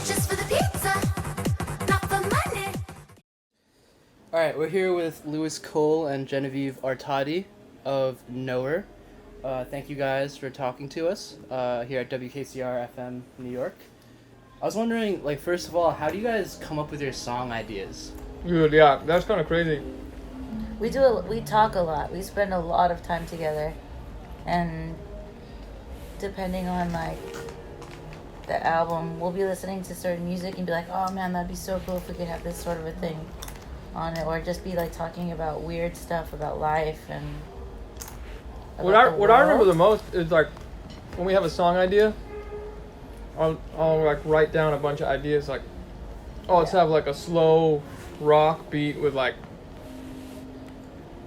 just for the pizza, not for money. All right, we're here with Lewis Cole and Genevieve Artadi of KNOWER. Thank you guys for talking to us here at WKCR FM New York. I was wondering, like, first of all, how do you guys come up with your song ideas? Dude, yeah, that's kind of crazy. We talk a lot. We spend a lot of time together, and depending on like the album, we'll be listening to certain music and be like, "Oh man, that'd be so cool if we could have this sort of a thing on it," or just be like talking about weird stuff about life and. What I remember the most is like when we have a song idea, I'll like write down a bunch of ideas like, oh, let's have like a slow rock beat with like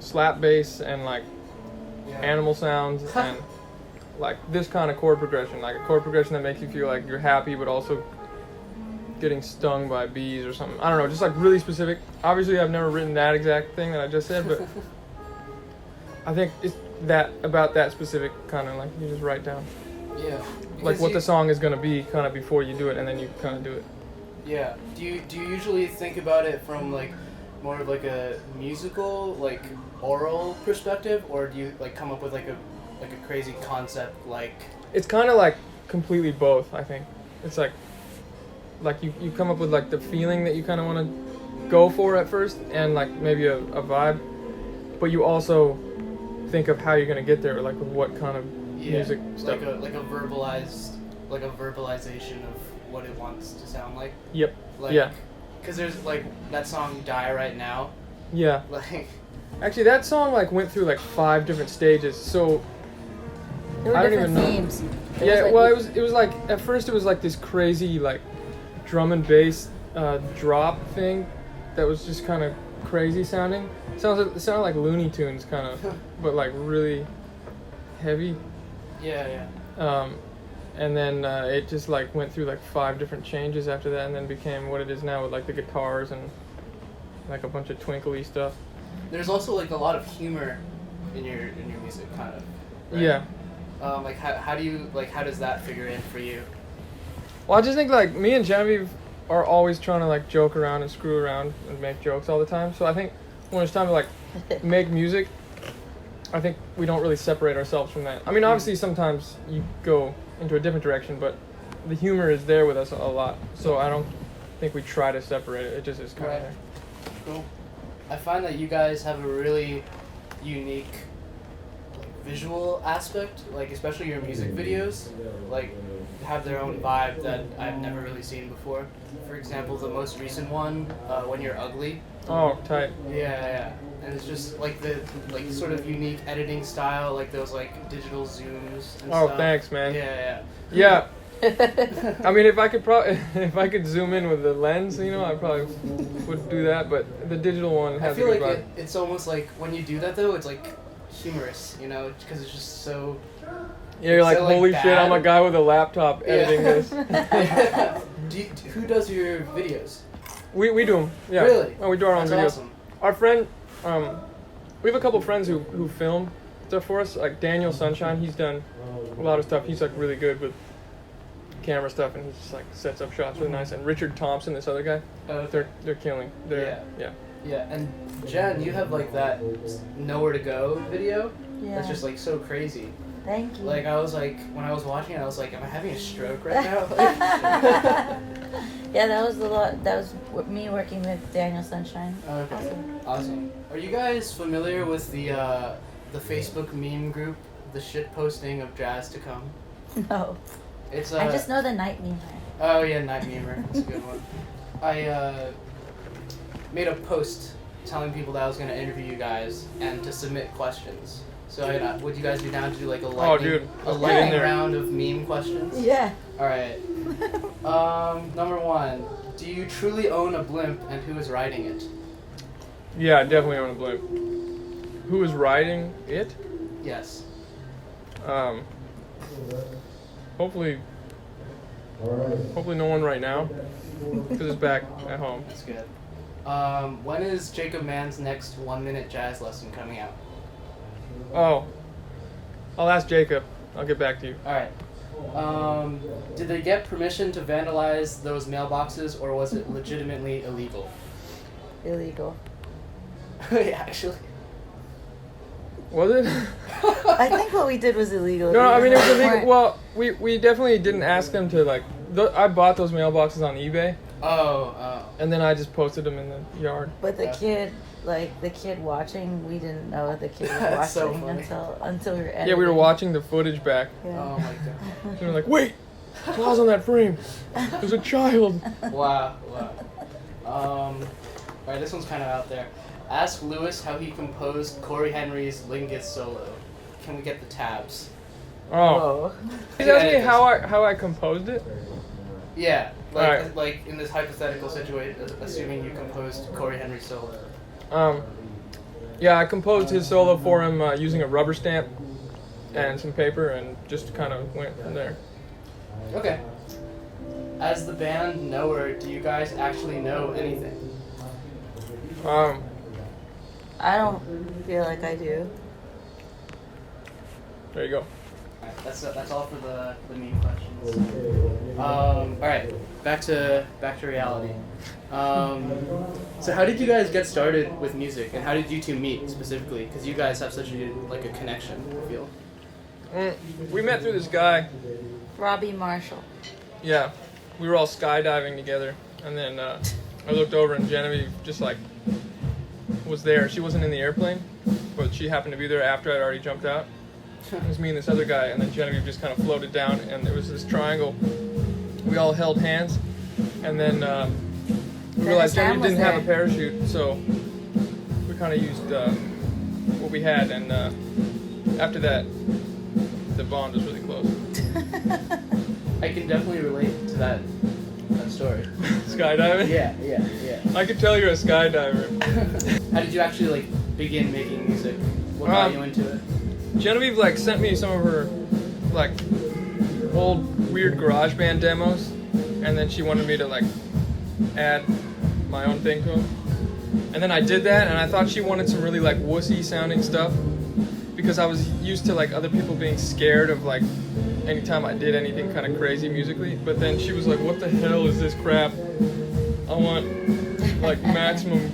slap bass and like animal sounds and like this kind of chord progression, like a chord progression that makes you feel like you're happy but also getting stung by bees or something. I don't know, just like really specific. Obviously I've never written that exact thing that I just said, but I think it's that about that specific kind of like you just write down. Yeah. Like what the song is gonna be kind of before you do it, and then you kind of do it. Yeah. Do you usually think about it from like more of like a musical, like oral perspective, or do you like come up with like a crazy concept like? It's kind of like completely both. I think it's like you come up with like the feeling that you kind of want to go for at first, and like maybe a vibe, but you also think of how you're gonna get there, like with what kind of music stuff. Like a verbalization of what it wants to sound like. Yep. Like, yeah. Because there's like that song "Die Right Now." Yeah. Like. Actually, that song like went through like 5 different stages. So. There were I don't different even know. themes. Yeah. Well, it was like at first it was like this crazy like drum and bass drop thing that was just kind of crazy sounding. It sounded like Looney Tunes kind of, but like really heavy. Yeah. And then it just like went through like 5 different changes after that, and then became what it is now with like the guitars and like a bunch of twinkly stuff. There's also like a lot of humor in your music, kind of. Right? Yeah. Like how do you like how does that figure in for you? Well, I just think like me and Genevieve are always trying to like joke around and screw around and make jokes all the time. So I think when it's time to like make music, I think we don't really separate ourselves from that. I mean, obviously sometimes you go into a different direction, but the humor is there with us a lot. So I don't think we try to separate it. It just is kind of there. Cool. I find that you guys have a really unique visual aspect, like especially your music videos, like have their own vibe that I've never really seen before. For example, the most recent one, When You're Ugly. Oh, tight. Yeah. And it's just like the like sort of unique editing style, like those like digital zooms and Oh, stuff. thanks, man. Yeah. I mean, if I could zoom in with the lens, you know, I probably would do that. But the digital one has I feel a good like vibe. it's almost like when you do that though, it's like humorous, you know, because it's just so. Yeah, you're like, so, like, holy shit, bad. I'm a guy with a laptop editing this. Yeah. Who does your videos? We do them. Yeah. Really? Oh, we do our own That's videos. awesome. Our friend, we have a couple friends who film stuff for us. Like Daniel Sunshine, he's done a lot of stuff. He's like really good with camera stuff, and he just like sets up shots really nice. And Richard Thompson, this other guy, they're killing. Yeah, and Jen, you have like that Nowhere to Go video. Yeah. That's just like so crazy. Thank you. Like I was like, when I was watching it, I was like, am I having a stroke right now? Yeah, that was a lot. That was me working with Daniel Sunshine. Okay. Awesome. Are you guys familiar with the Facebook meme group, the shit posting of jazz to come? No. It's I just know the night memer. Oh yeah, Night Memer. That's a good one. I made a post telling people that I was going to interview you guys and to submit questions. So would you guys be down to do like a lightning round of meme questions? Yeah. All right. Number 1, do you truly own a blimp, and who is riding it? Yeah, I definitely own a blimp. Who is riding it? Yes. Hopefully no one right now, because it's back at home. That's good. When is Jacob Mann's next 1-minute jazz lesson coming out? Oh, I'll ask Jacob. I'll get back to you. All right. Did they get permission to vandalize those mailboxes, or was it legitimately illegal? Illegal. Yeah, actually. Was it? I think what we did was illegal. No, I mean it was illegal. Right. Well, we definitely didn't ask them to like. I bought those mailboxes on eBay, Oh. and then I just posted them in the yard. But the Yeah. kid, like the kid watching, we didn't know the kid was That's so watching funny. until we were editing. Yeah, we were watching the footage back, Yeah. Oh my god. and we were like, "Wait, claws on that frame. There's a child." Wow. Alright, this one's kind of out there. Ask Lewis how he composed Corey Henry's Lingus solo. Can we get the tabs? Oh, Whoa. he's asking me how I composed it. Yeah, Alright. like in this hypothetical situation, assuming you composed Corey Henry's solo. Yeah, I composed his solo for him using a rubber stamp and some paper, and just kind of went from there. Okay. As the band Knower, do you guys actually know anything? I don't feel like I do. There you go. Alright, that's all for the meme questions. Alright, back to reality. So how did you guys get started with music, and how did you two meet specifically? Because you guys have such a connection, I feel. We met through this guy. Robbie Marshall. Yeah, we were all skydiving together, and then I looked over and Genevieve just like was there. She wasn't in the airplane, but she happened to be there after I'd already jumped out. It was me and this other guy, and then Genevieve just kind of floated down, and there was this triangle. We all held hands, and then we realized Sam Genevieve was didn't have a there. parachute, so we kind of used what we had, and after that, the bond was really close. I can definitely relate to that story. Skydiving? Yeah. I could tell you're a skydiver. How did you actually like begin making music? What got you into it? Genevieve like sent me some of her like old weird garage band demos, and then she wanted me to like add my own thing to them. And then I did that, and I thought she wanted some really like wussy sounding stuff, because I was used to like other people being scared of like anytime I did anything kind of crazy musically. But then she was like, "What the hell is this crap? I want like maximum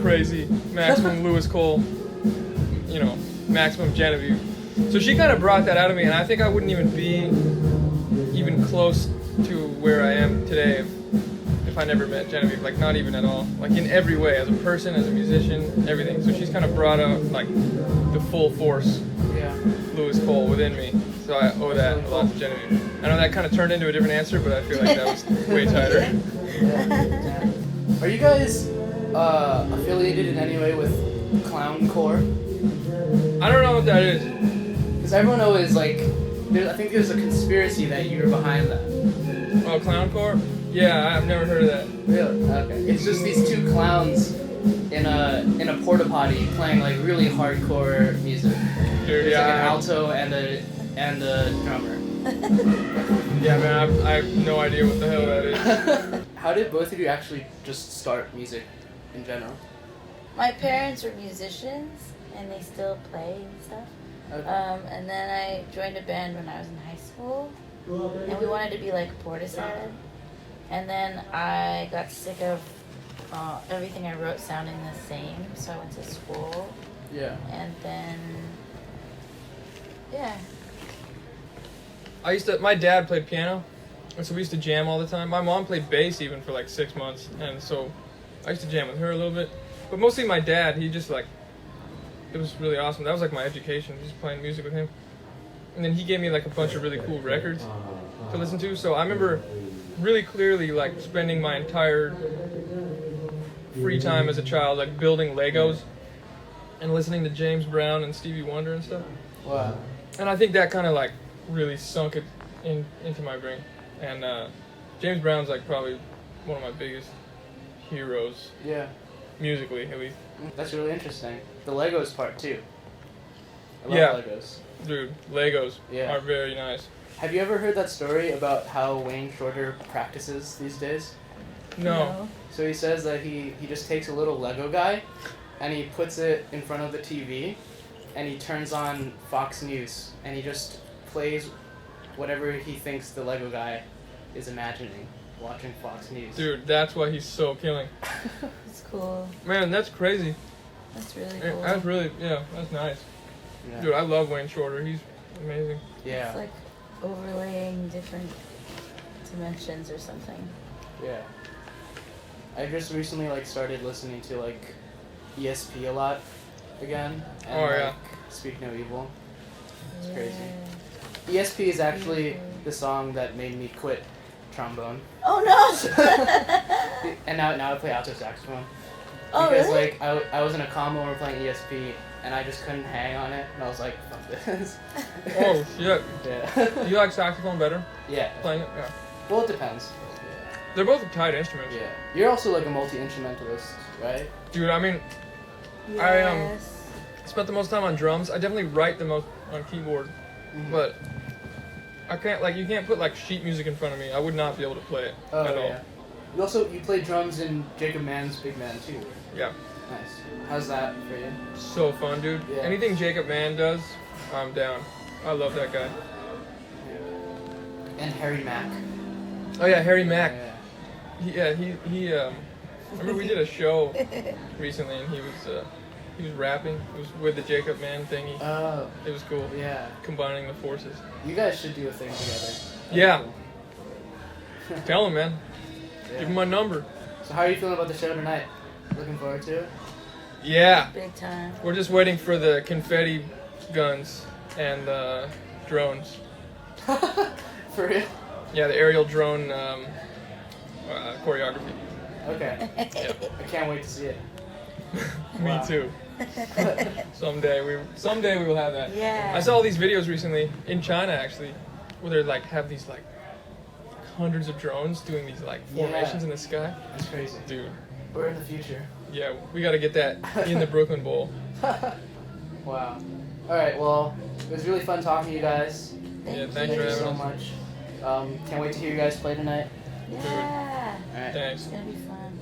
crazy, maximum Lewis Cole, you know, maximum Genevieve." So she kind of brought that out of me, and I think I wouldn't even be even close to where I am today if I never met Genevieve, like not even at all, like in every way, as a person, as a musician, everything. So she's kind of brought out like the full force Yeah. Lewis Cole within me. So I owe that a lot to Genevieve. I know that kind of turned into a different answer, but I feel like that was way tighter. Yeah. Are you guys affiliated in any way with Clowncore? I don't know what that is. Because everyone always like, I think there's a conspiracy that you're behind that. Oh, Clowncore? Yeah, I've never heard of that. Really? Okay. It's just these two clowns in a porta potty playing like really hardcore music. Dude, There's like an yeah. alto and a drummer. Yeah, man, I have no idea what the hell that is. How did both of you actually just start music in general? My parents were musicians, and they still play and stuff. Okay. And then I joined a band when I was in high school, and we wanted to be like Portishead. And then I got sick of everything I wrote sounding the same, so I went to school. Yeah. And then, yeah. My dad played piano, and so we used to jam all the time. My mom played bass even for like 6 months, and so I used to jam with her a little bit. But mostly my dad, he just like, it was really awesome. That was like my education, just playing music with him. And then he gave me like a bunch of really cool records to listen to. So I remember really clearly like spending my entire free time as a child like building Legos and listening to James Brown and Stevie Wonder and stuff. Wow. And I think that kind of like really sunk it into my brain. And James Brown's like probably one of my biggest heroes, Yeah. musically at least. That's really interesting. The Legos part too. I love Yeah. Legos. Dude, Legos Yeah. are very nice. Have you ever heard that story about how Wayne Shorter practices these days? No. So he says that he just takes a little Lego guy and he puts it in front of the TV and he turns on Fox News and he just plays whatever he thinks the Lego guy is imagining watching Fox News. Dude, that's why he's so killing. It's cool. Man, that's crazy. That's really Yeah, cool. that's really, yeah, that's nice. Yeah. Dude, I love Wayne Shorter. He's amazing. Yeah. It's like overlaying different dimensions or something. Yeah. I just recently like started listening to like ESP a lot again. And, Oh, yeah. like, Speak No Evil. It's Yeah. crazy. ESP is actually the song that made me quit trombone. Oh no! And now I play alto saxophone. Oh, Because really? like I was in a combo and we're playing ESP and I just couldn't hang on it and I was like, fuck this. Oh, shit. Yeah. You like saxophone better? Yeah. Playing it? Yeah. Well, it depends. They're both tight instruments. Yeah. You're also like a multi-instrumentalist, right? Dude, I mean, Yes. spent the most time on drums. I definitely write the most on keyboard, but I can't, like, you can't put like sheet music in front of me. I would not be able to play it Oh, at yeah. You play drums in Jacob Mann's Big Man too. all. Yeah. Nice. How's that for you? So fun, dude. Yeah. Anything Jacob Mann does, I'm down. I love that guy. And Harry Mack. Oh yeah, Harry Mack. Yeah. He remember we did a show recently and he was rapping. It was with the Jacob Mann thingy. Oh, It was cool. yeah. Combining the forces. You guys should do a thing together. That'd be Yeah. cool. Tell him, man. Yeah. Give him my number. So how are you feeling about the show tonight? Looking forward to it? Yeah. Big time. We're just waiting for the confetti guns and drones. For real? Yeah, the aerial drone choreography. Okay. I can't wait to see it. Me Wow. too. Someday we will have that. Yeah. I saw all these videos recently in China actually, where they like have these like hundreds of drones doing these like formations Yeah. in the sky. That's crazy. Dude, We're in the future. yeah, we got to get that in the Brooklyn Bowl. Wow. Alright, well, it was really fun talking to you guys. Yeah, Thank thanks Thank for you having so us. much. Can't wait to hear you guys play tonight. Yeah. Alright. Thanks. It's gonna be fun.